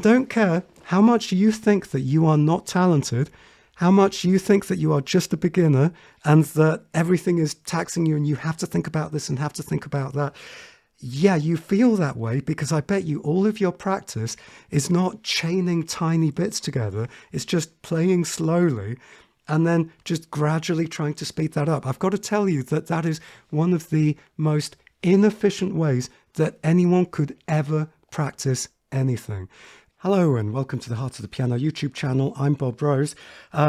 don't care how much you think that you are not talented, how much you think that you are just a beginner and that everything is taxing you and you have to think about this and have to think about that. Yeah, you feel that way because I bet you all of your practice is not chaining tiny bits together. It's just playing slowly and then just gradually trying to speed that up. I've got to tell you that that is one of the most inefficient ways that anyone could ever practice anything. Hello and welcome to the Heart of the Piano YouTube channel. I'm Bob Rose.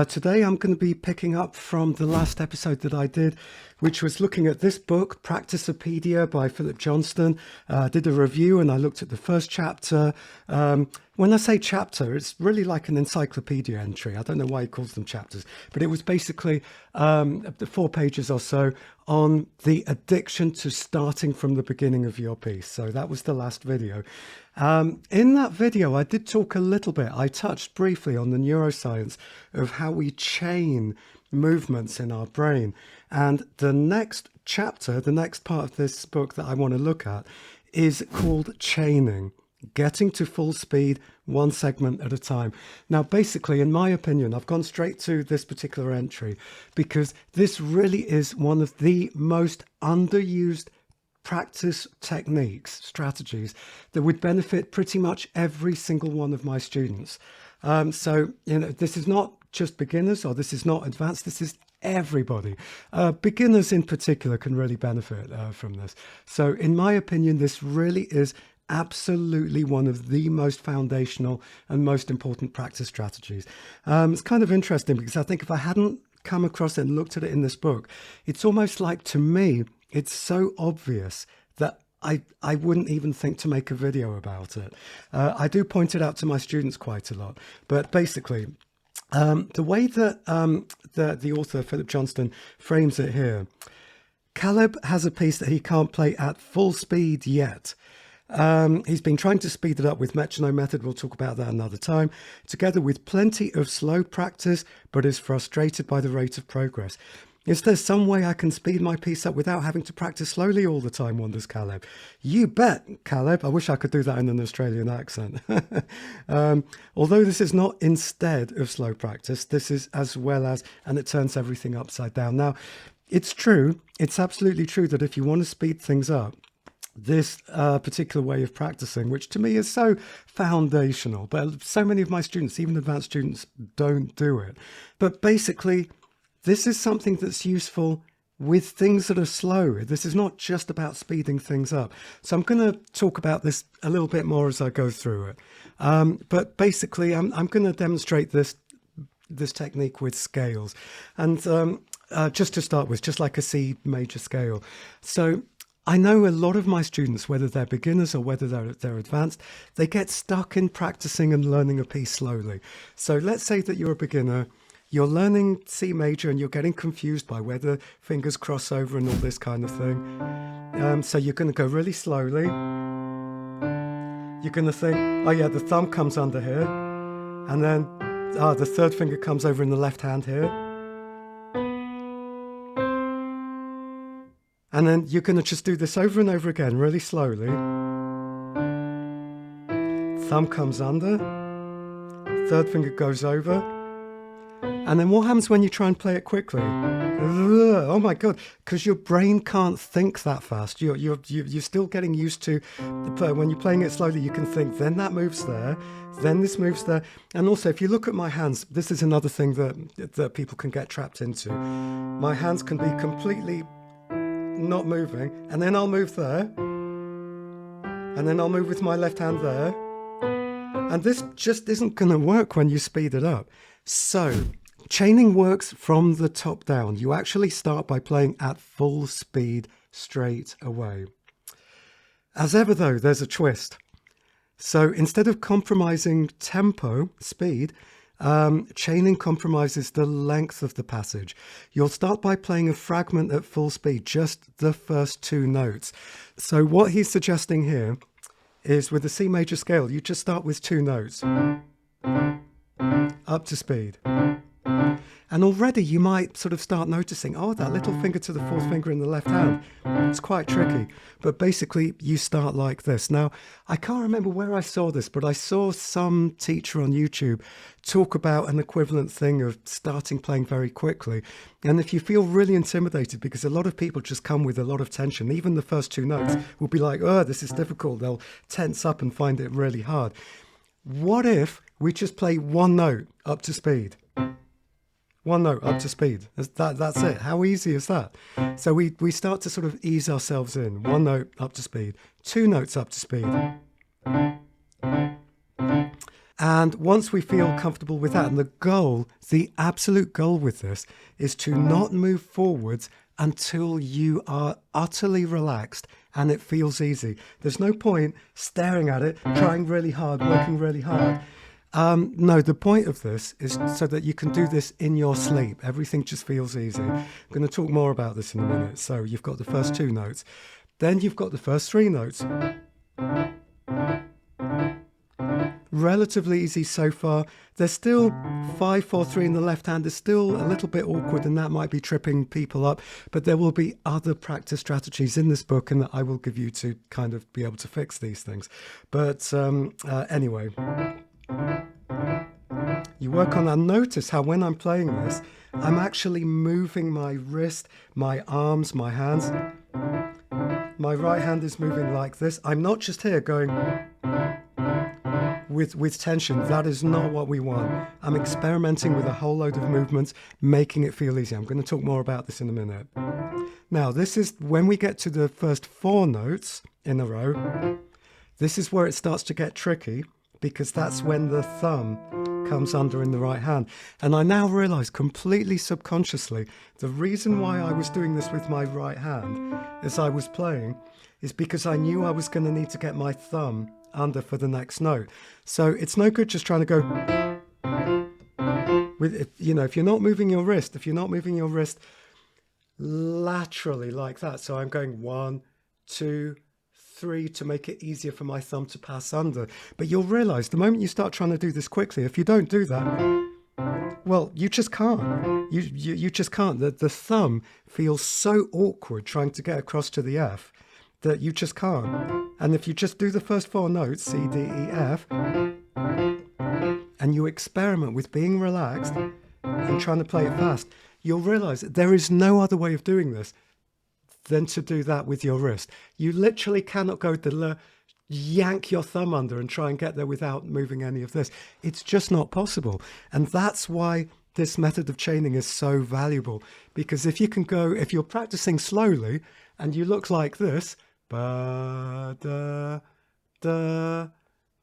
Today I'm going to be picking up from the last episode that I did, which was looking at this book, Practiceopedia by Philip Johnston. I did a review and I looked at the first chapter. When I say chapter, it's really like an encyclopedia entry. I don't know why he calls them chapters, but it was basically 4 pages or so on the addiction to starting from the beginning of your piece. So that was the last video. In that video, I did talk a little bit. I touched briefly on the neuroscience of how we chain movements in our brain. And the next chapter, the next part of this book that I want to look at is called chaining. Getting to full speed, one segment at a time. Now, basically, in my opinion, I've gone straight to this particular entry because this really is one of the most underused practice techniques, strategies that would benefit pretty much every single one of my students. So, this is not just beginners or this is not advanced, this is everybody. Beginners in particular can really benefit from this. So in my opinion, this really is absolutely one of the most foundational and most important practice strategies. It's kind of interesting because I think if I hadn't come across it and looked at it in this book, it's almost like, to me, it's so obvious that I wouldn't even think to make a video about it. I do point it out to my students quite a lot, but basically, the way that the author, Philip Johnston, frames it here, Caleb has a piece that he can't play at full speed yet. He's been trying to speed it up with metronome method. We'll talk about that another time, together with plenty of slow practice, but is frustrated by the rate of progress. Is there some way I can speed my piece up without having to practice slowly all the time, wonders Caleb. You bet, Caleb. I wish I could do that in an Australian accent. Although this is not instead of slow practice, this is as well as, and it turns everything upside down. Now, it's true. It's absolutely true that if you want to speed things up, this particular way of practicing, which to me is so foundational, but so many of my students, even advanced students, don't do it. But basically, this is something that's useful with things that are slow. This is not just about speeding things up. So I'm going to talk about this a little bit more as I go through it. But basically, I'm going to demonstrate this technique with scales. And just to start with, just like a C major scale. So I know a lot of my students, whether they're beginners or whether they're advanced, they get stuck in practicing and learning a piece slowly. So let's say that you're a beginner, you're learning C major and you're getting confused by where the fingers cross over and all this kind of thing. So you're going to go really slowly. You're going to think, oh yeah, the thumb comes under here. And then the third finger comes over in the left hand here. And then you're going to just do this over and over again, really slowly. Thumb comes under, third finger goes over. And then what happens when you try and play it quickly? Oh my God, because your brain can't think that fast. You're still getting used to, when you're playing it slowly, you can think, then that moves there, then this moves there. And also, if you look at my hands, this is another thing that people can get trapped into. My hands can be completely not moving, and then I'll move there, and then I'll move with my left hand there, and this just isn't going to work when you speed it up. So chaining works from the top down. You actually start by playing at full speed straight away. As ever though, there's a twist. So instead of compromising tempo, speed, chaining compromises the length of the passage. You'll start by playing a fragment at full speed, just the first 2 notes. So what he's suggesting here is with the C major scale, you just start with 2 notes up to speed. And already you might sort of start noticing, oh, that little finger to the fourth finger in the left hand, it's quite tricky. But basically, you start like this. Now, I can't remember where I saw this, but I saw some teacher on YouTube talk about an equivalent thing of starting playing very quickly. And if you feel really intimidated, because a lot of people just come with a lot of tension, even the first two notes will be like, oh, this is difficult. They'll tense up and find it really hard. What if we just play one note up to speed? One note up to speed. That's it. How easy is that? So we start to sort of ease ourselves in. One note up to speed. Two notes up to speed. And once we feel comfortable with that, and the goal, the absolute goal with this, is to not move forwards until you are utterly relaxed and it feels easy. There's no point staring at it, trying really hard, working really hard. No, the point of this is so that you can do this in your sleep. Everything just feels easy. I'm going to talk more about this in a minute. So you've got the first two notes. Then you've got the first three notes. Relatively easy so far. There's still 5, 4, 3 in the left hand. Is still a little bit awkward, and that might be tripping people up. But there will be other practice strategies in this book, and that I will give you to kind of be able to fix these things. But anyway, you work on that. Notice how when I'm playing this, I'm actually moving my wrist, my arms, my hands. My right hand is moving like this. I'm not just here going with tension. That is not what we want. I'm experimenting with a whole load of movements, making it feel easy. I'm going to talk more about this in a minute. Now, this is when we get to the first 4 notes in a row. This is where it starts to get tricky, because that's when the thumb comes under in the right hand. And I now realize completely subconsciously, the reason why I was doing this with my right hand as I was playing is because I knew I was going to need to get my thumb under for the next note. So it's no good just trying to go with, you know, if you're not moving your wrist, laterally like that. So I'm going 1, 2, 3 to make it easier for my thumb to pass under. But you'll realize the moment you start trying to do this quickly, if you don't do that, well, you just can't. You just can't. The thumb feels so awkward trying to get across to the F that you just can't. And if you just do the first 4 notes, C, D, E, F, and you experiment with being relaxed and trying to play it fast, you'll realize that there is no other way of doing this than to do that with your wrist. You literally cannot go to yank your thumb under and try and get there without moving any of this. It's just not possible. And that's why this method of chaining is so valuable, because if you're practicing slowly and you look like this, ba, da, da,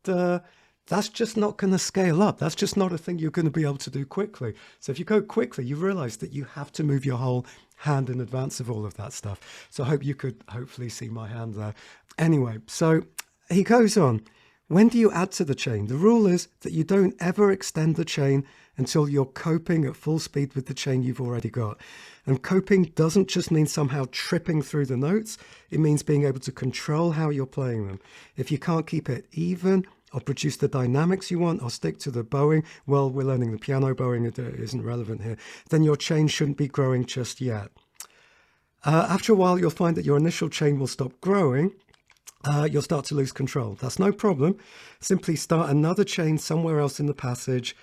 da, that's just not going to scale up. That's just not a thing you're going to be able to do quickly. So if you go quickly, you realize that you have to move your whole hand in advance of all of that stuff. So I hope you could hopefully see my hand there. Anyway, so he goes on. When do you add to the chain? The rule is that you don't ever extend the chain until you're coping at full speed with the chain you've already got. And coping doesn't just mean somehow tripping through the notes. It means being able to control how you're playing them. If you can't keep it even or produce the dynamics you want or stick to the bowing, well, we're learning the piano bowing, it isn't relevant here, then your chain shouldn't be growing just yet. After a while, you'll find that your initial chain will stop growing. You'll start to lose control. That's no problem. Simply start another chain somewhere else in the passage.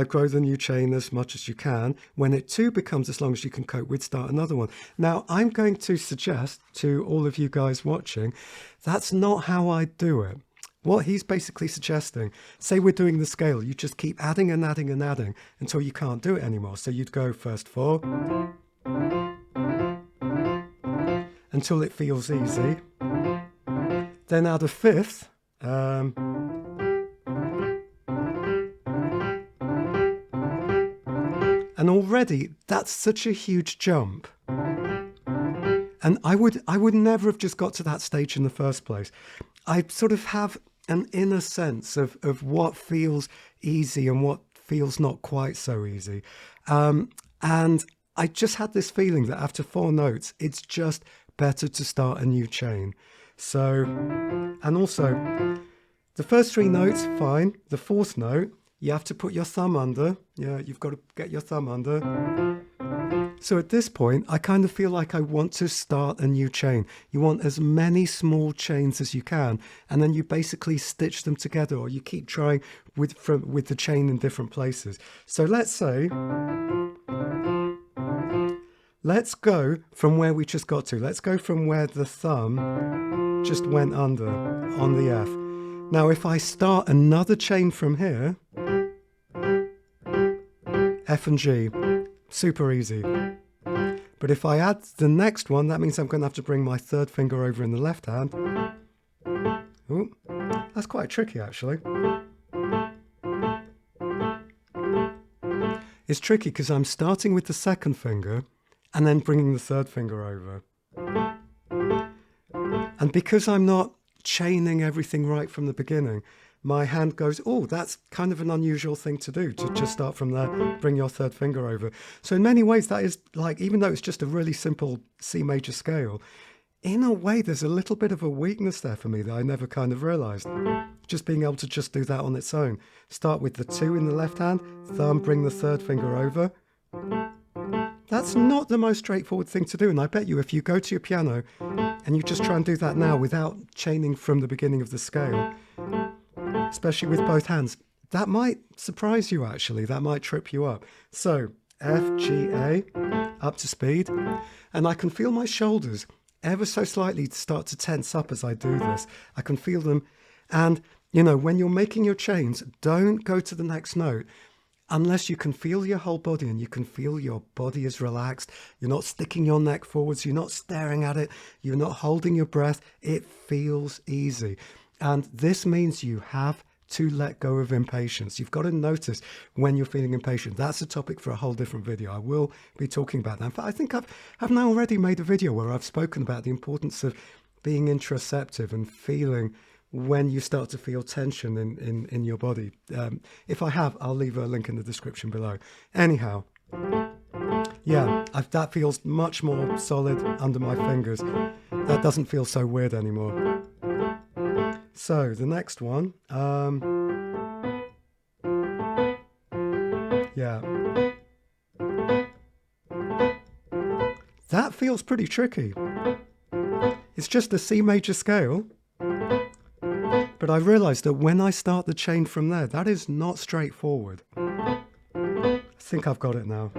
Grow the new chain as much as you can. When it too becomes as long as you can cope with, start another one. Now, I'm going to suggest to all of you guys watching, that's not how I do it. What he's basically suggesting, say we're doing the scale, you just keep adding and adding and adding until you can't do it anymore. So you'd go first 4 until it feels easy. Then add a 5th. And already that's such a huge jump. And I would never have just got to that stage in the first place. I sort of have an inner sense of what feels easy and what feels not quite so easy. And I just had this feeling that after 4 notes, it's just better to start a new chain. So, and also, the first 3 notes, fine. The 4th note, You have to put your thumb under. Yeah, you've got to get your thumb under. So at this point, I kind of feel like I want to start a new chain. You want as many small chains as you can, and then you basically stitch them together, or you keep trying with the chain in different places. So let's go from where we just got to. Let's go from where the thumb just went under on the F. Now, if I start another chain from here, F and G, super easy. But if I add the next one, that means I'm going to have to bring my third finger over in the left hand. Ooh, that's quite tricky, actually. It's tricky because I'm starting with the second finger and then bringing the third finger over. And because I'm not chaining everything right from the beginning, my hand goes, oh, that's kind of an unusual thing to do, to just start from there, bring your third finger over. So in many ways, that is like, even though it's just a really simple C major scale, in a way, there's a little bit of a weakness there for me that I never kind of realized. Just being able to just do that on its own. Start with the 2 in the left hand, thumb, bring the third finger over. That's not the most straightforward thing to do. And I bet you if you go to your piano and you just try and do that now without chaining from the beginning of the scale, especially with both hands, that might surprise you, actually. That might trip you up. So F, G, A, up to speed. And I can feel my shoulders ever so slightly start to tense up as I do this. I can feel them. And, you know, when you're making your chains, don't go to the next note unless you can feel your whole body and you can feel your body is relaxed. You're not sticking your neck forwards. You're not staring at it. You're not holding your breath. It feels easy. And this means you have to let go of impatience. You've got to notice when you're feeling impatient. That's a topic for a whole different video. I will be talking about that. In fact, I think I've now already made a video where I've spoken about the importance of being interoceptive and feeling when you start to feel tension in your body. If I have, I'll leave a link in the description below. Anyhow, yeah, that feels much more solid under my fingers. That doesn't feel so weird anymore. So the next one, yeah, that feels pretty tricky. It's just a C major scale, but I realized that when I start the chain from there, that is not straightforward. I think I've got it now.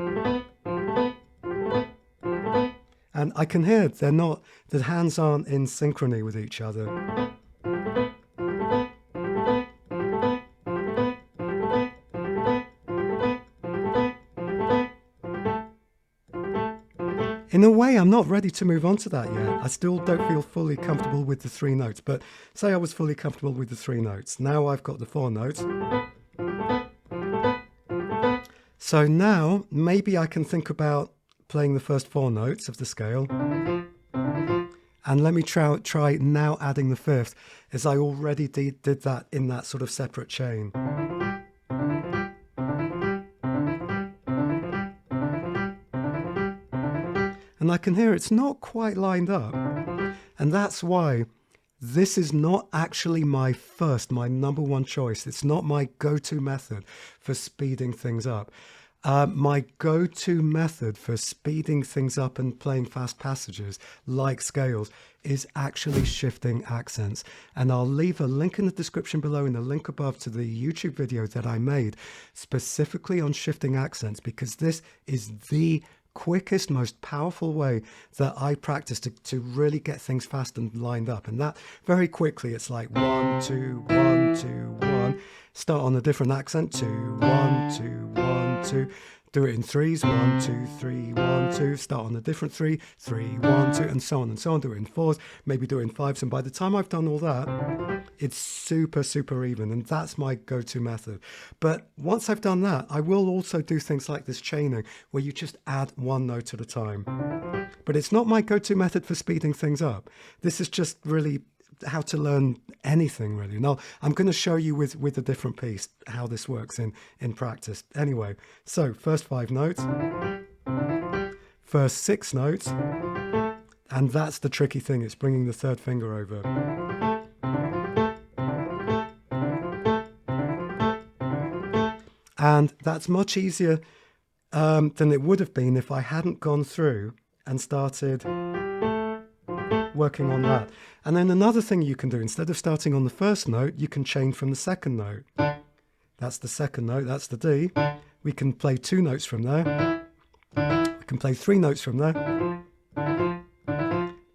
And I can hear the hands aren't in synchrony with each other. In a way, I'm not ready to move on to that yet. I still don't feel fully comfortable with the 3 notes, but say I was fully comfortable with the 3 notes. Now I've got the 4 notes. So now maybe I can think about playing the first 4 notes of the scale. And let me try now adding the 5th, as I already did that in that sort of separate chain. And I can hear it's not quite lined up. And that's why this is not actually my number one choice. It's not my go-to method for speeding things up. My go-to method for speeding things up and playing fast passages, like scales, is actually shifting accents. And I'll leave a link in the description below and a link above to the YouTube video that I made specifically on shifting accents, because this is the quickest, most powerful way that I practice to really get things fast and lined up. And that very quickly, it's like 1, 2, 1, 2, 1. Start on a different accent. 2, 1, 2, 1, 2. Do it in 3s. 1, 2, 3, 1, 2. Start on a different 3, 3, 1, 2, and so on and so on. Do it in 4s, maybe do it in 5s. And by the time I've done all that, it's super, super even. And that's my go-to method. But once I've done that, I will also do things like this chaining, where you just add 1 note at a time. But it's not my go-to method for speeding things up. This is just really how to learn anything, really. Now, I'm going to show you with a different piece how this works in practice. Anyway, so first 5 notes, first 6 notes, and that's the tricky thing. It's bringing the third finger over. And that's much easier than it would have been if I hadn't gone through and started working on that. And then another thing you can do, instead of starting on the first note, you can chain from the second note. That's the second note, that's the D. We can play 2 notes from there. We can play 3 notes from there.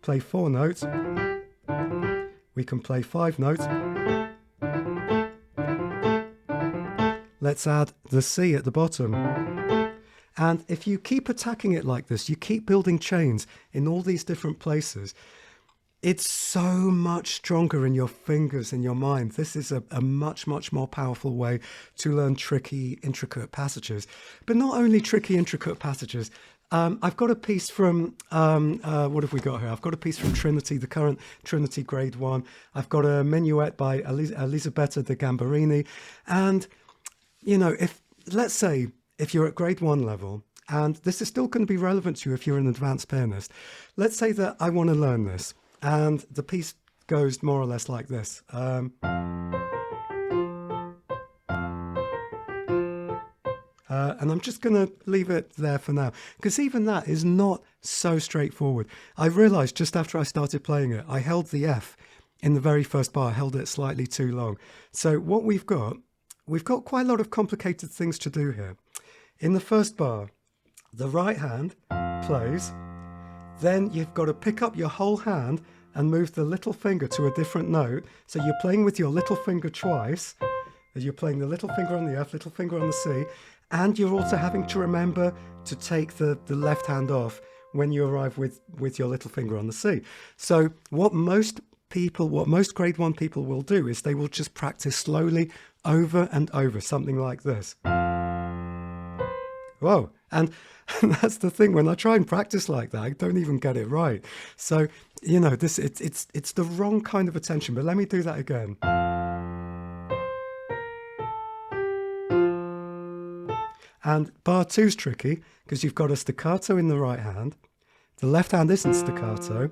Play 4 notes. We can play 5 notes. Let's add the C at the bottom. And if you keep attacking it like this, you keep building chains in all these different places, it's so much stronger in your fingers, in your mind. This is a much, much more powerful way to learn tricky, intricate passages. But not only tricky, intricate passages. I've got a piece from, what have we got here? I've got a piece from Trinity, the current Trinity Grade 1. I've got a minuet by Elisabetta de Gambarini. And, you know, let's say if you're at Grade 1 level, and this is still going to be relevant to you if you're an advanced pianist, let's say that I want to learn this. And the piece goes more or less like this. And I'm just going to leave it there for now, because even that is not so straightforward. I realized just after I started playing it, I held the F in the very first bar. I held it slightly too long. So what we've got quite a lot of complicated things to do here. In the first bar, the right hand plays. Then you've got to pick up your whole hand and move the little finger to a different note. So you're playing with your little finger twice. You're playing the little finger on the F, little finger on the C. And you're also having to remember to take the left hand off when you arrive with your little finger on the C. So what most Grade 1 people will do is they will just practice slowly over and over, something like this. Whoa. And that's the thing, when I try and practice like that, I don't even get it right. So, you know, it's the wrong kind of attention, but let me do that again. And bar 2's tricky because you've got a staccato in the right hand. The left hand isn't staccato.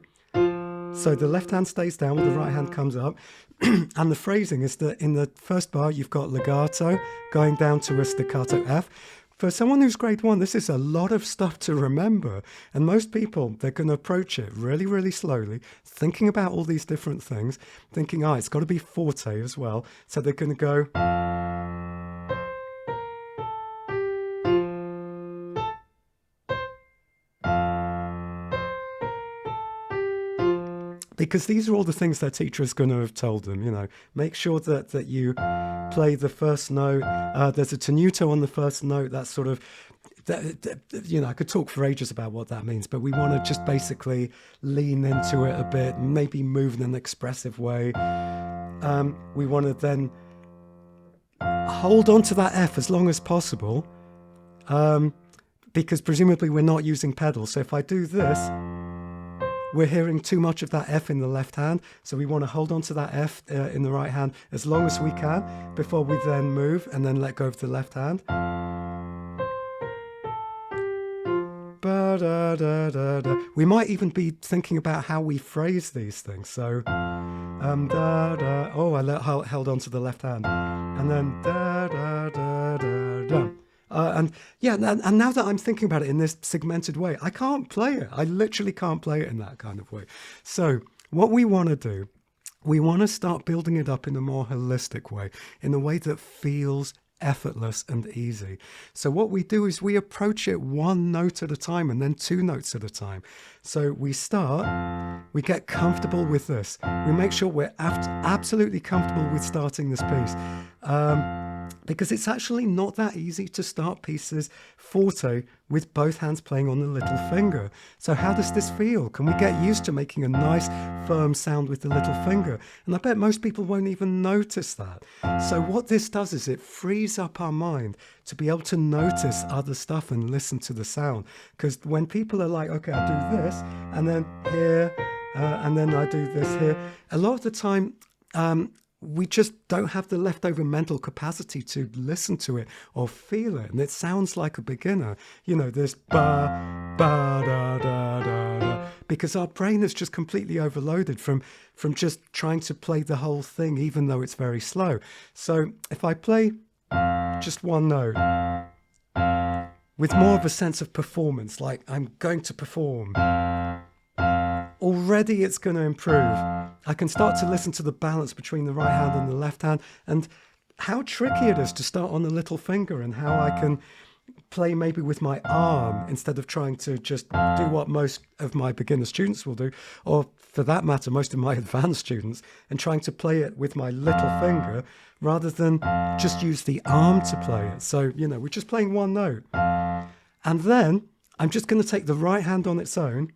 So the left hand stays down while the right hand comes up. And the phrasing is that in the first bar, you've got legato going down to a staccato F. For someone who's Grade 1, this is a lot of stuff to remember. And most people, they're going to approach it really, really slowly, thinking about all these different things, thinking, it's got to be forte as well. So they're going to go... Because these are all the things their teacher is going to have told them, you know. Make sure that you play the first note. There's a tenuto on the first note. That's sort of, you know, I could talk for ages about what that means, but we want to just basically lean into it a bit, maybe move in an expressive way. We want to then hold on to that F as long as possible, because presumably we're not using pedals. So if I do this, we're hearing too much of that F in the left hand, so we want to hold on to that F in the right hand as long as we can before we then move and then let go of the left hand. Ba-da-da-da-da. We might even be thinking about how we phrase these things. So, da-da. Oh, I held on to the left hand. And then da-da-da-da-da. And now that I'm thinking about it in this segmented way, I can't play it. I literally can't play it in that kind of way. So what we want to do, we want to start building it up in a more holistic way, in a way that feels effortless and easy. So what we do is we approach it 1 note at a time and then 2 notes at a time. So we start, we get comfortable with this. We make sure we're absolutely comfortable with starting this piece. Because it's actually not that easy to start pieces forte with both hands playing on the little finger. So how does this feel? Can we get used to making a nice firm sound with the little finger? And I bet most people won't even notice that. So what this does is it frees up our mind to be able to notice other stuff and listen to the sound. Because when people are like, okay, I'll do this, and then here, and then I do this here, a lot of the time, we just don't have the leftover mental capacity to listen to it or feel it. And it sounds like a beginner. You know, there's ba, ba, da, da, da, da. Because our brain is just completely overloaded from just trying to play the whole thing, even though it's very slow. So if I play just one note, with more of a sense of performance, like I'm going to perform. Already it's going to improve. I can start to listen to the balance between the right hand and the left hand, and how tricky it is to start on the little finger, and how I can play maybe with my arm instead of trying to just do what most of my beginner students will do, or for that matter, most of my advanced students, and trying to play it with my little finger rather than just use the arm to play it. So, we're just playing one note. And then I'm just going to take the right hand on its own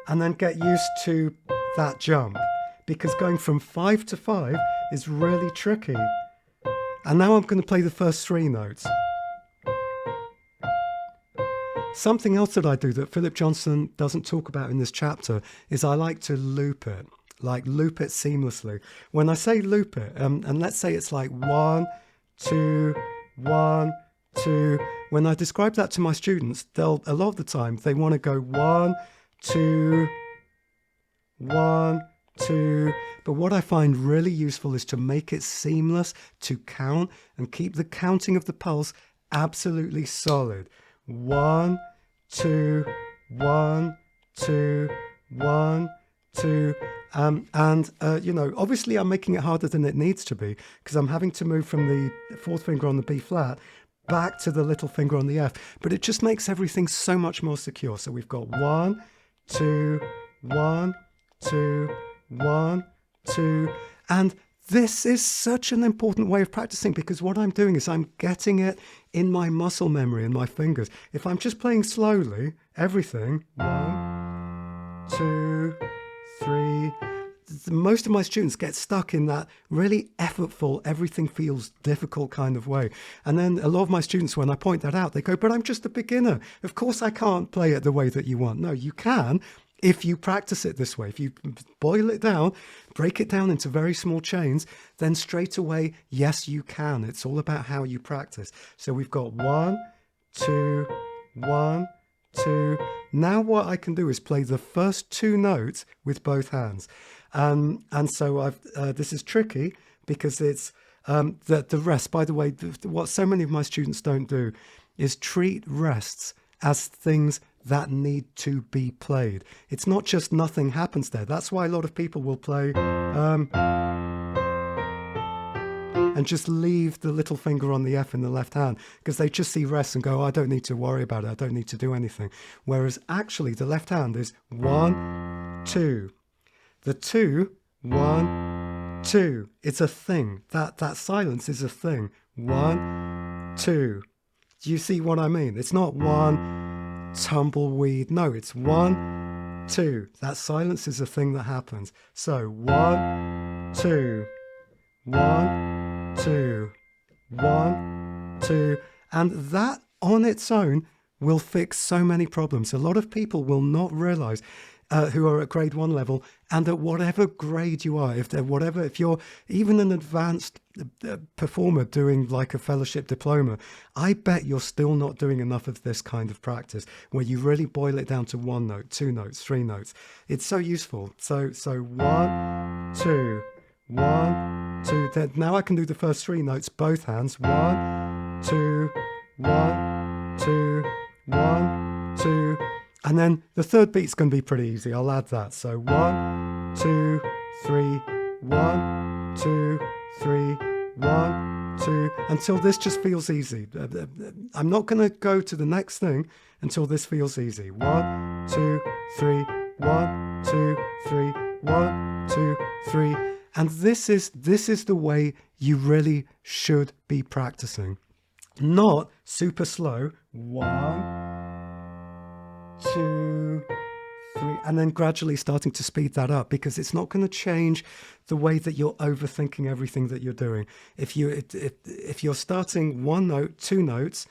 and then get used to that jump, because going from 5 to 5 is really tricky. And now I'm going to play the first 3 notes. Something else that I do that Philip Johnson doesn't talk about in this chapter is I like to loop it, seamlessly. When I say loop it, and let's say it's like 1, 2, 1, 2. When I describe that to my students, a lot of the time they want to go 1, 2, 1, 2. But what I find really useful is to make it seamless, to count and keep the counting of the pulse absolutely solid. 1, 2, 1, 2, 1, 2. Obviously I'm making it harder than it needs to be, because I'm having to move from the 4th finger on the B flat back to the little finger on the F. But it just makes everything so much more secure. So we've got 1, 2, 1, 2, 1, 2. And this is such an important way of practicing, because what I'm doing is I'm getting it in my muscle memory in my fingers. If I'm just playing slowly, everything, 1, 2, 3, most of my students get stuck in that really effortful, everything feels difficult kind of way. And then a lot of my students, when I point that out, they go, but I'm just a beginner. Of course I can't play it the way that you want. No, you can. If you practice it this way, if you boil it down, break it down into very small chains, then straight away, yes, you can. It's all about how you practice. So we've got 1, 2, 1, 2. Now what I can do is play the first 2 notes with both hands. And so this is tricky, because it's the rest. By the way, what so many of my students don't do is treat rests as things that need to be played. It's not just nothing happens there. That's why a lot of people will play and just leave the little finger on the F in the left hand, because they just see rest and go, I don't need to worry about it. I don't need to do anything. Whereas actually the left hand is 1, 2. The 2, 1, 2. It's a thing. That silence is a thing. 1, 2. Do you see what I mean? It's not 1 tumbleweed. No, it's 1, 2. That silence is a thing that happens. So 1, 2, 1, 2, 1, 2. And that on its own will fix so many problems. A lot of people will not realize, who are at grade 1 level, and at whatever grade you are, if you're even an advanced performer doing like a fellowship diploma, I bet you're still not doing enough of this kind of practice where you really boil it down to 1 note, 2 notes, 3 notes. It's so useful. So 1, 2, 1, 2. Then now I can do the first 3 notes, both hands. 1, 2, 1, 2, 1, 2. And then the third beat's going to be pretty easy. I'll add that. So 1, 2, 3, 1, 2, 3, 1, 2, until this just feels easy. I'm not going to go to the next thing until this feels easy. 1, 2, 3, 1, 2, 3, 1, 2, 3. And this is the way you really should be practicing. Not super slow. 1, 2, 3, and then gradually starting to speed that up, because it's not going to change the way that you're overthinking everything that you're doing. If you're starting 1 note, 2 notes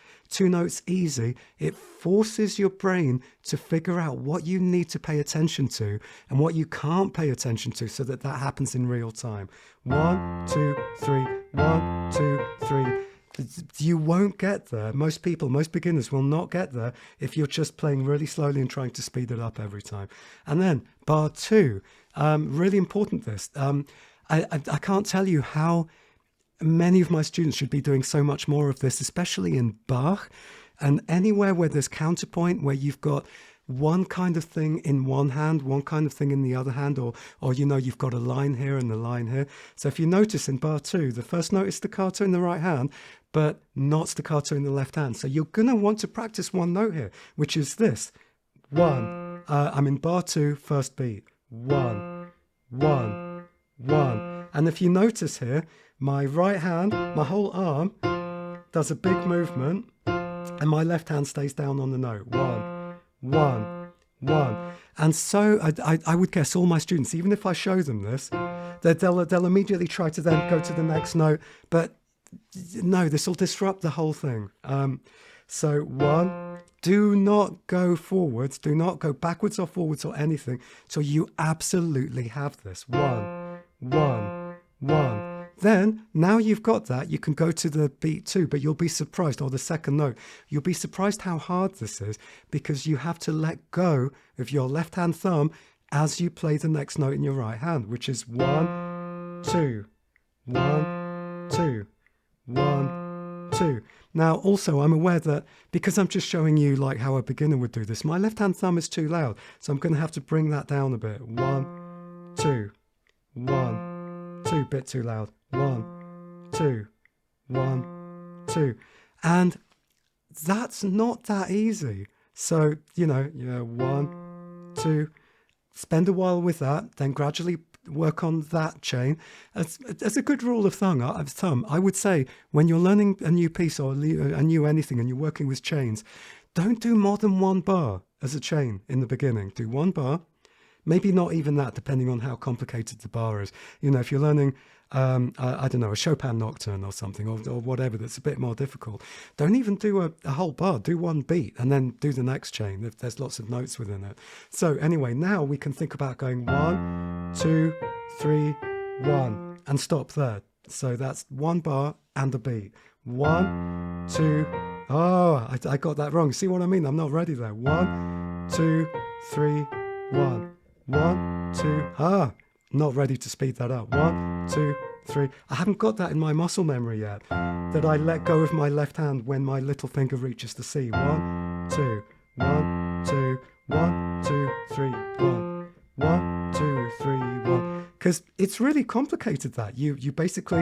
easy, it forces your brain to figure out what you need to pay attention to and what you can't pay attention to, so that happens in real time. 1, 2, 3, 1, 2, 3. You won't get there. Most beginners will not get there if you're just playing really slowly and trying to speed it up every time. And then bar 2, really important this. I can't tell you how many of my students should be doing so much more of this, especially in Bach and anywhere where there's counterpoint, where you've got one kind of thing in one hand, one kind of thing in the other hand, or you've got a line here and a line here. So if you notice in bar 2, the first note is staccato in the right hand, but not staccato in the left hand. So you're going to want to practice one note here, which is this. 1. I'm in bar 2, first beat. 1, 1, 1. And if you notice here, my right hand, my whole arm does a big movement, and my left hand stays down on the note. 1, 1, 1. And so I would guess all my students, even if I show them this, they'll immediately try to then go to the next note. But no, this will disrupt the whole thing. So 1, do not go forwards, do not go backwards or forwards or anything till you absolutely have this. 1, 1, 1. Then, now you've got that, you can go to the beat 2, but you'll be surprised, or the second note, you'll be surprised how hard this is, because you have to let go of your left hand thumb as you play the next note in your right hand, which is 1, 2, 1, 2, 1, 2. Now, also, I'm aware that because I'm just showing you like how a beginner would do this, my left hand thumb is too loud, so I'm going to have to bring that down a bit. 1, 2, 1, 2, bit too loud. 1, 2, 1, 2. And that's not that easy. So, 1, 2, spend a while with that, then gradually work on that chain. As a good rule of thumb, I would say when you're learning a new piece or a new anything and you're working with chains, don't do more than 1 bar as a chain in the beginning. Do 1 bar. Maybe not even that, depending on how complicated the bar is. If you're learning, I don't know, a Chopin nocturne or something, or whatever that's a bit more difficult, don't even do a whole bar. Do 1 beat and then do the next chain if there's lots of notes within it. So anyway, now we can think about going 1, 2, 3, 1, and stop there. So that's 1 bar and a beat. 1, 2, oh, I got that wrong. See what I mean? I'm not ready there. 1, 2, 3, 1. 1, 2, not ready to speed that up. 1, 2, 3. I haven't got that in my muscle memory yet, that I let go of my left hand when my little finger reaches the C. 1, 2, 1, 2, 1, 2, 3, 1, 1, 2, 3, 1. Because it's really complicated that. You basically,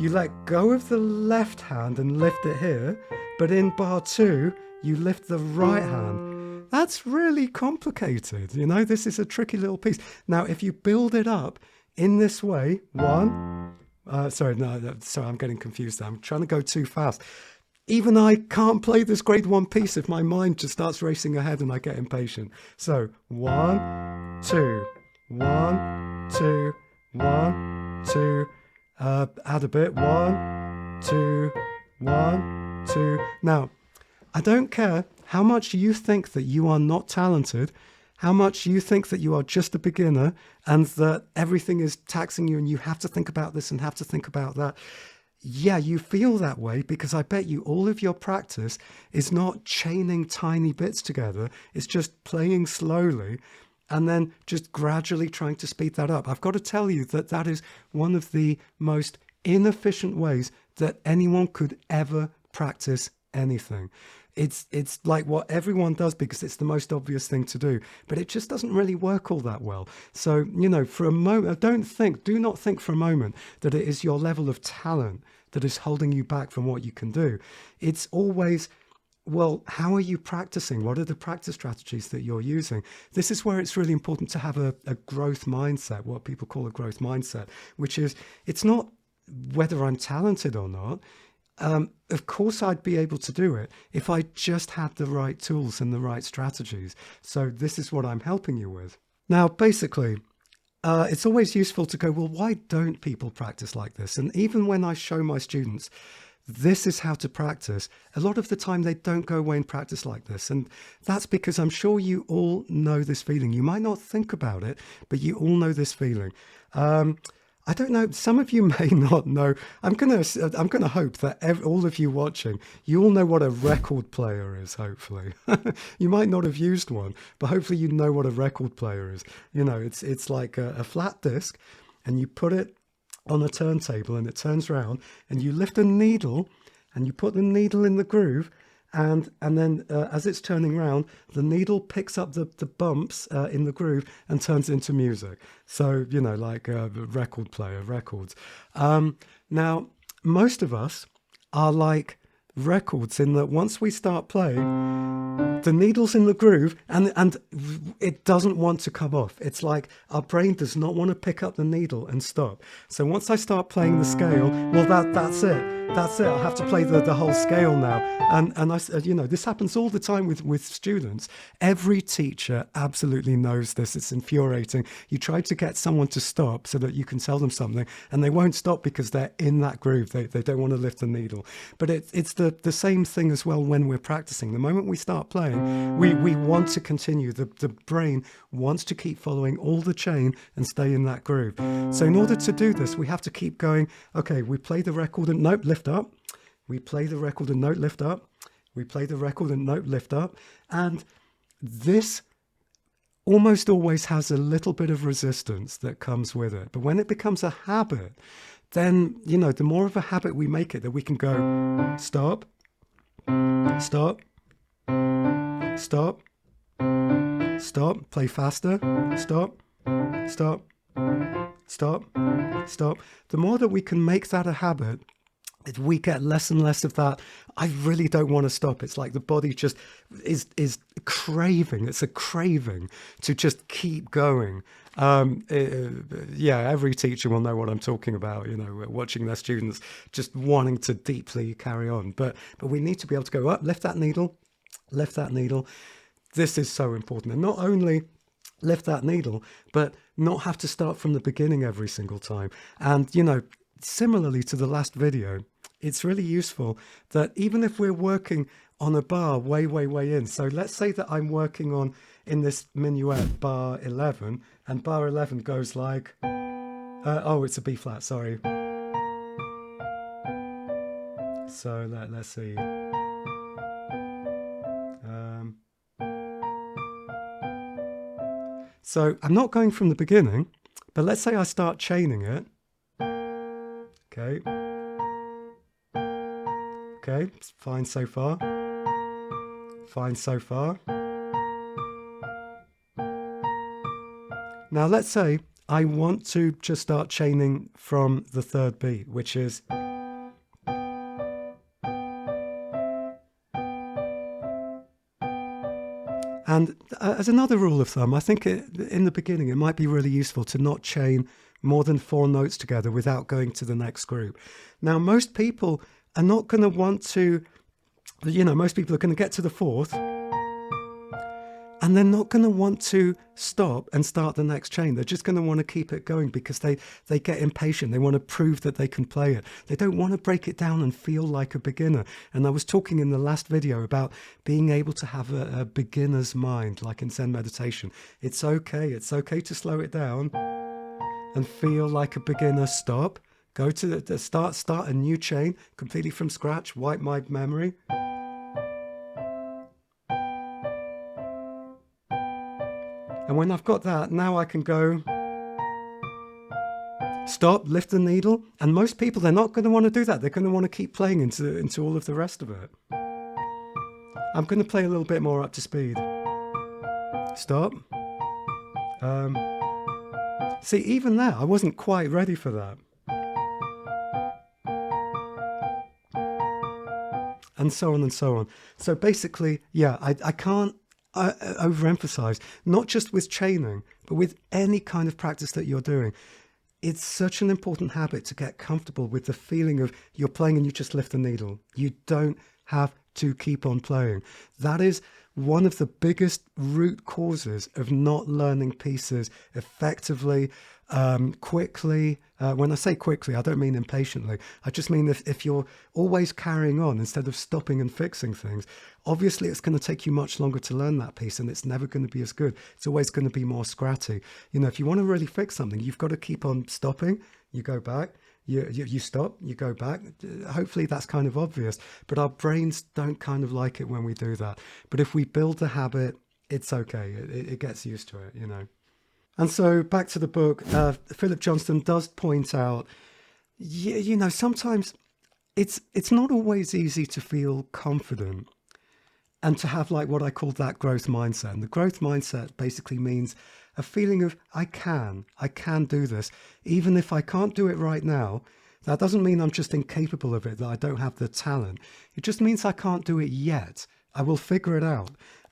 you let go of the left hand and lift it here, but in bar 2, you lift the right hand. That's really complicated. This is a tricky little piece. Now, if you build it up in this way, 1, sorry, I'm getting confused. I'm trying to go too fast. Even I can't play this grade 1 piece if my mind just starts racing ahead and I get impatient. So 1, 2, 1, 2, 1, 2, add a bit, 1, 2, 1, 2. Now, I don't care how much you think that you are not talented, how much you think that you are just a beginner and that everything is taxing you and you have to think about this and have to think about that. Yeah, you feel that way because I bet you all of your practice is not chaining tiny bits together. It's just playing slowly and then just gradually trying to speed that up. I've got to tell you that that is one of the most inefficient ways that anyone could ever practice anything. It's like what everyone does because it's the most obvious thing to do, but it just doesn't really work all that well. So, for a moment, do not think for a moment that it is your level of talent that is holding you back from what you can do. It's always, well, how are you practicing? What are the practice strategies that you're using? This is where it's really important to have a growth mindset, what people call a growth mindset, which is, it's not whether I'm talented or not. Of course, I'd be able to do it if I just had the right tools and the right strategies. So this is what I'm helping you with. Now, basically, it's always useful to go, well, why don't people practice like this? And even when I show my students, this is how to practice, a lot of the time they don't go away and practice like this. And that's because I'm sure you all know this feeling. You might not think about it, but you all know this feeling. I don't know. Some of you may not know. I'm gonna hope that all of you watching, you all know what a record player is. Hopefully, you might not have used one, but hopefully you know what a record player is. It's like a flat disc, and you put it on a turntable and it turns round, and you lift a needle and you put the needle in the groove, and then as it's turning round, the needle picks up the bumps in the groove and turns it into music. So, like a record player, records. Now, most of us are like records in that once we start playing, the needle's in the groove and it doesn't want to come off. It's like our brain does not want to pick up the needle and stop. So once I start playing the scale, well, that's it. That's it. I have to play the whole scale now. And this happens all the time with students. Every teacher absolutely knows this. It's infuriating. You try to get someone to stop so that you can tell them something, and they won't stop because they're in that groove. They don't want to lift the needle. But it's the same thing as well when we're practicing. The moment we start playing, we want to continue. The brain wants to keep following all the chain and stay in that groove. So in order to do this, we have to keep going. Okay, we play the record and note, lift up. We play the record and note, lift up. We play the record and note, lift up. And this almost always has a little bit of resistance that comes with it. But when it becomes a habit, then, the more of a habit we make it, that we can go stop, stop, stop, stop, play faster, stop, stop, stop, stop. The more that we can make that a habit, we get less and less of that. I really don't want to stop. It's like the body just is craving. It's a craving to just keep going. Every teacher will know what I'm talking about. Watching their students just wanting to deeply carry on. But we need to be able to go up, lift that needle, lift that needle. This is so important. And not only lift that needle, but not have to start from the beginning every single time. And, similarly to the last video, it's really useful that even if we're working on a bar way, way, way in. So let's say that I'm working on, in this minuet, bar 11, and bar 11 goes like, it's a B flat, sorry. So let's see. So I'm not going from the beginning, but let's say I start chaining it. Okay. Okay, fine so far. Fine so far. Now let's say I want to just start chaining from the third beat, which is and as another rule of thumb, I think in the beginning it might be really useful to not chain more than 4 notes together without going to the next group. Now, most people are not going to want to, most people are going to get to the 4th and they're not going to want to stop and start the next chain. They're just going to want to keep it going because they get impatient. They want to prove that they can play it. They don't want to break it down and feel like a beginner. And I was talking in the last video about being able to have a beginner's mind, like in Zen meditation. It's okay. It's okay to slow it down and feel like a beginner. Stop. Go to the start a new chain completely from scratch. Wipe my memory. And when I've got that, now I can go stop, lift the needle. And most people, they're not going to want to do that. They're going to want to keep playing into all of the rest of it. I'm going to play a little bit more up to speed. Stop. See, even there, I wasn't quite ready for that. And so on and so on. So basically, I can't overemphasize, not just with chaining, but with any kind of practice that you're doing. It's such an important habit to get comfortable with the feeling of you're playing and you just lift the needle. You don't have to keep on playing. That is one of the biggest root causes of not learning pieces effectively, quickly. When I say quickly, I don't mean impatiently. I just mean if you're always carrying on instead of stopping and fixing things, obviously it's going to take you much longer to learn that piece and it's never going to be as good. It's always going to be more scratchy. If you want to really fix something, you've got to keep on stopping. You go back. You stop, you go back. Hopefully that's kind of obvious, but our brains don't kind of like it when we do that. But if we build the habit, it's okay. It gets used to it, And so back to the book, Philip Johnston does point out Sometimes it's not always easy to feel confident and to have like what I call that growth mindset. And the growth mindset basically means a feeling of I can do this. Even if I can't do it right now, that doesn't mean I'm just incapable of it, that I don't have the talent. It just means I can't do it yet. I will figure it out.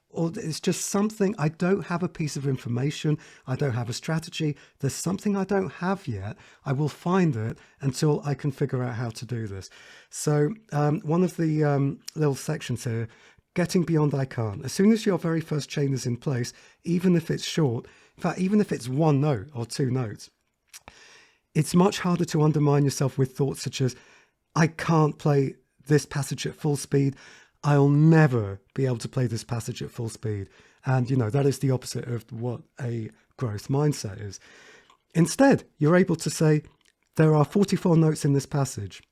Or it's just something, I don't have a piece of information. I don't have a strategy. There's something I don't have yet. I will find it until I can figure out how to do this. So one of the little sections here, getting beyond I can't. As soon as your very first chain is in place, even if it's short, in fact, even if it's one note or two notes, it's much harder to undermine yourself with thoughts such as, I can't play this passage at full speed. I'll never be able to play this passage at full speed. And, that is the opposite of what a growth mindset is. Instead, you're able to say, there are 44 notes in this passage.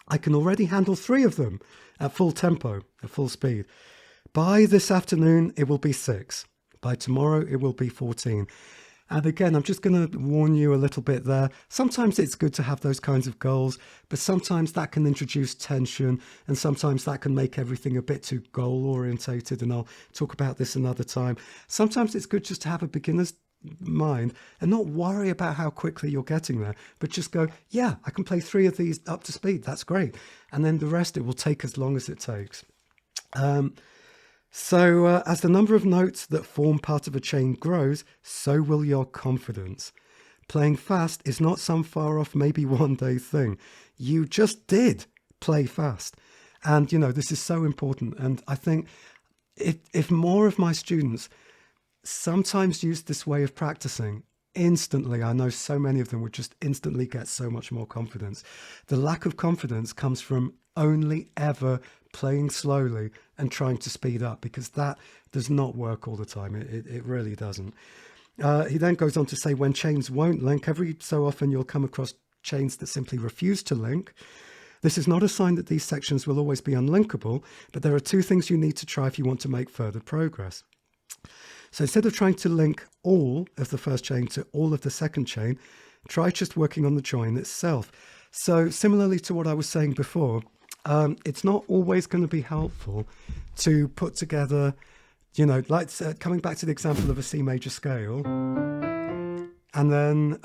I can already handle 3 of them at full tempo, at full speed. By this afternoon, it will be 6. By tomorrow, it will be 14. And again, I'm just going to warn you a little bit there. Sometimes it's good to have those kinds of goals, but sometimes that can introduce tension, and sometimes that can make everything a bit too goal orientated. And I'll talk about this another time. Sometimes it's good just to have a beginner's mind and not worry about how quickly you're getting there, but just go, yeah, I can play 3 of these up to speed. That's great. And then the rest, it will take as long as it takes. So as the number of notes that form part of a chain grows, so will your confidence. Playing fast is not some far off, maybe one day thing. You just did play fast. And, this is so important. And I think if more of my students sometimes use this way of practicing, instantly, I know so many of them would just instantly get so much more confidence. The lack of confidence comes from only ever playing slowly and trying to speed up, because that does not work all the time. It really doesn't. He then goes on to say, when chains won't link, every so often you'll come across chains that simply refuse to link. This is not a sign that these sections will always be unlinkable, but there are 2 things you need to try if you want to make further progress. So instead of trying to link all of the first chain to all of the second chain, try just working on the join itself. So similarly to what I was saying before, it's not always going to be helpful to put together, like coming back to the example of a C major scale, and then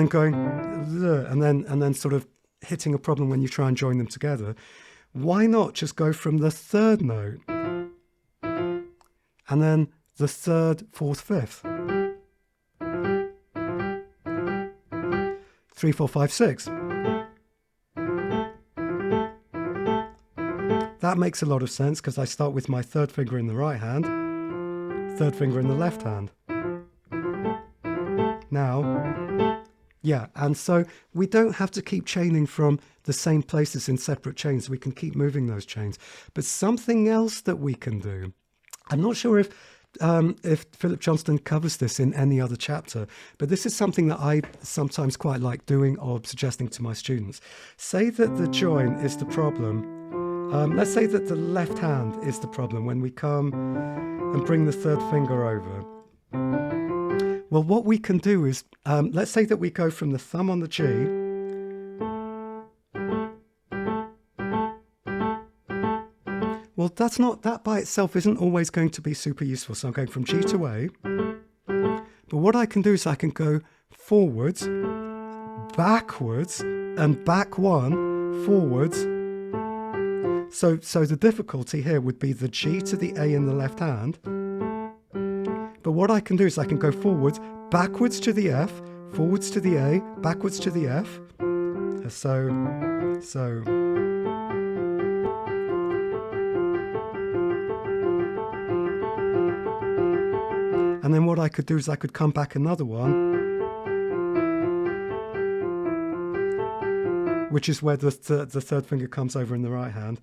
going, and then sort of hitting a problem when you try and join them together. Why not just go from the 3rd note and then the 3rd, 4th, 5th? 3, 4, 5, 6. That makes a lot of sense because I start with my 3rd finger in the right hand, 3rd finger in the left hand. Now, yeah, and so we don't have to keep chaining from the same places in separate chains. We can keep moving those chains. But something else that we can do, I'm not sure if Philip Johnston covers this in any other chapter, but this is something that I sometimes quite like doing or suggesting to my students. Say that the join is the problem. Let's say that the left hand is the problem when we come and bring the 3rd finger over. Well, what we can do is, let's say that we go from the thumb on the G Well, that by itself isn't always going to be super useful. So I'm going from G to A. But what I can do is I can go forwards, backwards, and back 1, forwards. So the difficulty here would be the G to the A in the left hand. But what I can do is I can go forwards, backwards to the F, forwards to the A, backwards to the F. So. And then what I could do is I could come back another one, which is where the 3rd finger comes over in the right hand.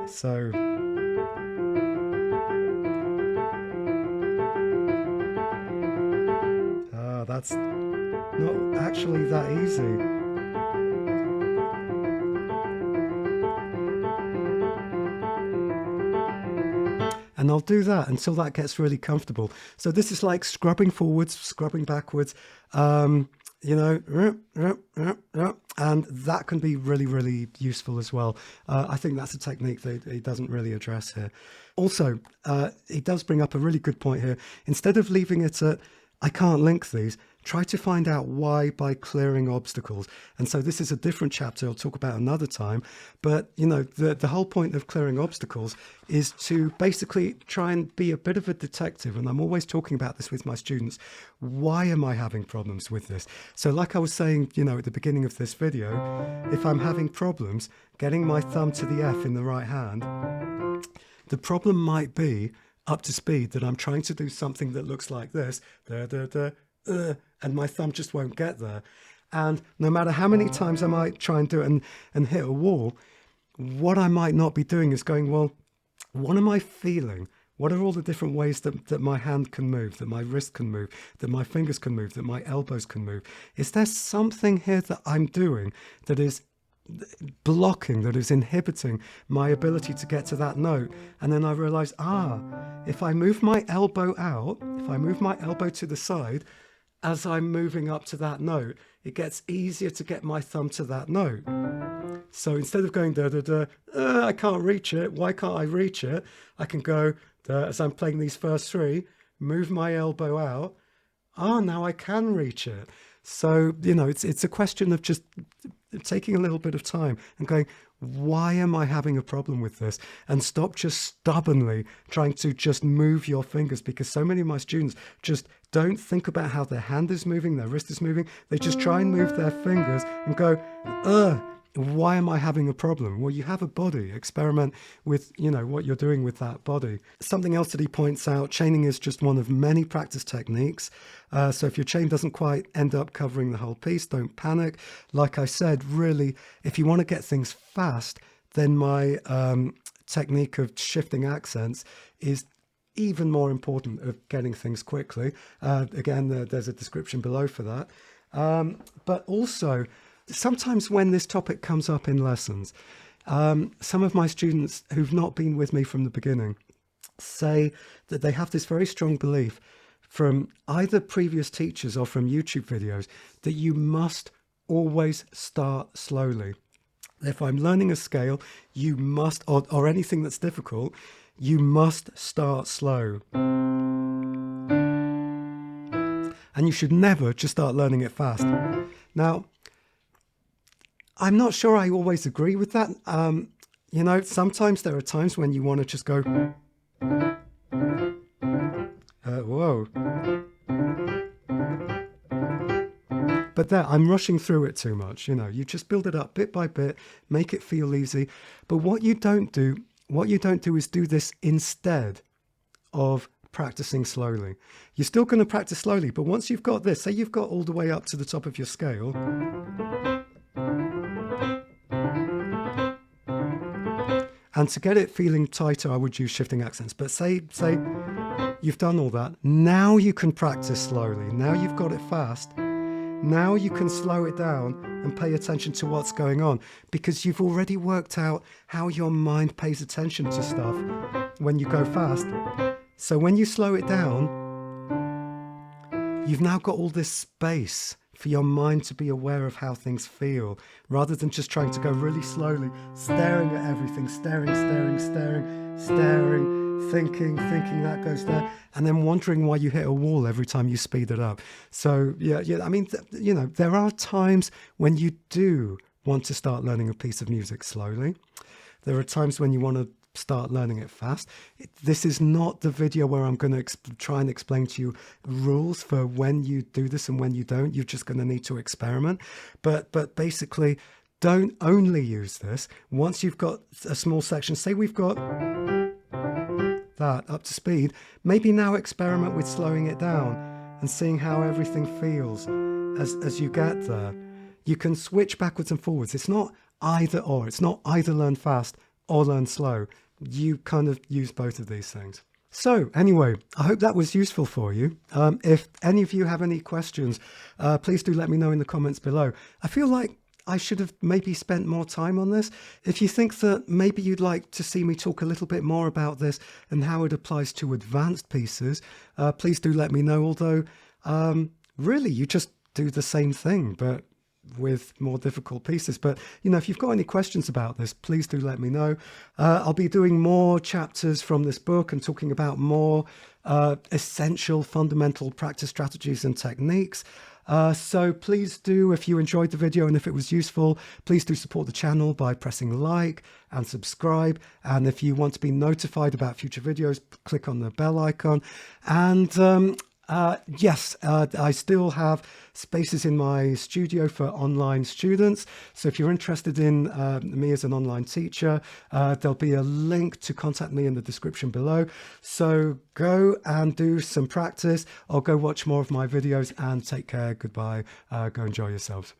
So. That's not actually that easy. And And I'll do that until that gets really comfortable. So this is like scrubbing forwards, scrubbing backwards, you know, and that can be really, really useful as well. I think that's a technique that he doesn't really address here. Also, he does bring up a really good point here. Instead of leaving it at, I can't link these, try to find out why by clearing obstacles. And so this is a different chapter I'll talk about another time. But, you know, the whole point of clearing obstacles is to basically try and be a bit of a detective. And I'm always talking about this with my students. Why am I having problems with this? So like I was saying, you know, at the beginning of this video, if I'm having problems getting my thumb to the F in the right hand, the problem might be up to speed that I'm trying to do something that looks like this, and my thumb just won't get there. And no matter how many times I might try and do it and hit a wall, what I might not be doing is going, well, what am I feeling? What are all the different ways that my hand can move, that my wrist can move, that my fingers can move, that my elbows can move? Is there something here that I'm doing that is blocking, that is inhibiting my ability to get to that note? And then I realize, if I move my elbow out, if I move my elbow to the side as I'm moving up to that note, it gets easier to get my thumb to that note. So instead of going I can't reach it, why can't I reach it? I can go, as I'm playing these first three, move my elbow out. Now I can reach it. So, you know, it's a question of just taking a little bit of time and going, why am I having a problem with this? And stop just stubbornly trying to just move your fingers, because so many of my students just don't think about how their hand is moving, their wrist is moving. They just try and move their fingers and go, why am I having a problem? Well, you have a body. Experiment with, you know, what you're doing with that body. Something else that he points out, chaining is just one of many practice techniques. So if your chain doesn't quite end up covering the whole piece, don't panic. Like I said, really, if you want to get things fast, then my technique of shifting accents is even more important of getting things quickly. Again, there's a description below for that. But also, sometimes when this topic comes up in lessons, some of my students who've not been with me from the beginning say that they have this very strong belief from either previous teachers or from YouTube videos that you must always start slowly. If I'm learning a scale, you must, or anything that's difficult, you must start slow. And you should never just start learning it fast. Now, I'm not sure I always agree with that. You know, sometimes there are times when you want to just go, whoa. But there, I'm rushing through it too much. You know, you just build it up bit by bit, make it feel easy. But what you don't do is do this instead of practicing slowly. You're still going to practice slowly, but once you've got this, say you've got all the way up to the top of your scale, and to get it feeling tighter, I would use shifting accents. But say you've done all that. Now you can practice slowly. Now you've got it fast. Now you can slow it down and pay attention to what's going on, because you've already worked out how your mind pays attention to stuff when you go fast. So when you slow it down, you've now got all this space for your mind to be aware of how things feel, rather than just trying to go really slowly, staring at everything, staring, thinking that goes there, and then wondering why you hit a wall every time you speed it up. So yeah, I mean, you know, there are times when you do want to start learning a piece of music slowly. There are times when you want to start learning it fast. This is not the video where I'm going to try and explain to you rules for when you do this and when you don't. You're just going to need to experiment. But basically, don't only use this. Once you've got a small section, say we've got that up to speed, maybe now experiment with slowing it down and seeing how everything feels as you get there. You can switch backwards and forwards. It's not either or. It's not either learn fast or learn slow. You kind of use both of these things. So anyway, I hope that was useful for you. If any of you have any questions, please do let me know in the comments below. I feel like I should have maybe spent more time on this. If you think that maybe you'd like to see me talk a little bit more about this and how it applies to advanced pieces, please do let me know. Although, really, you just do the same thing, but with more difficult pieces. But, if you've got any questions about this, please do let me know. I'll be doing more chapters from this book and talking about more essential fundamental practice strategies and techniques. So please do, if you enjoyed the video and if it was useful, please do support the channel by pressing like and subscribe. And if you want to be notified about future videos, click on the bell icon. And yes, I still have spaces in my studio for online students. So if you're interested in me as an online teacher, there'll be a link to contact me in the description below. So go and do some practice, or go watch more of my videos, and take care. Goodbye. Go enjoy yourselves.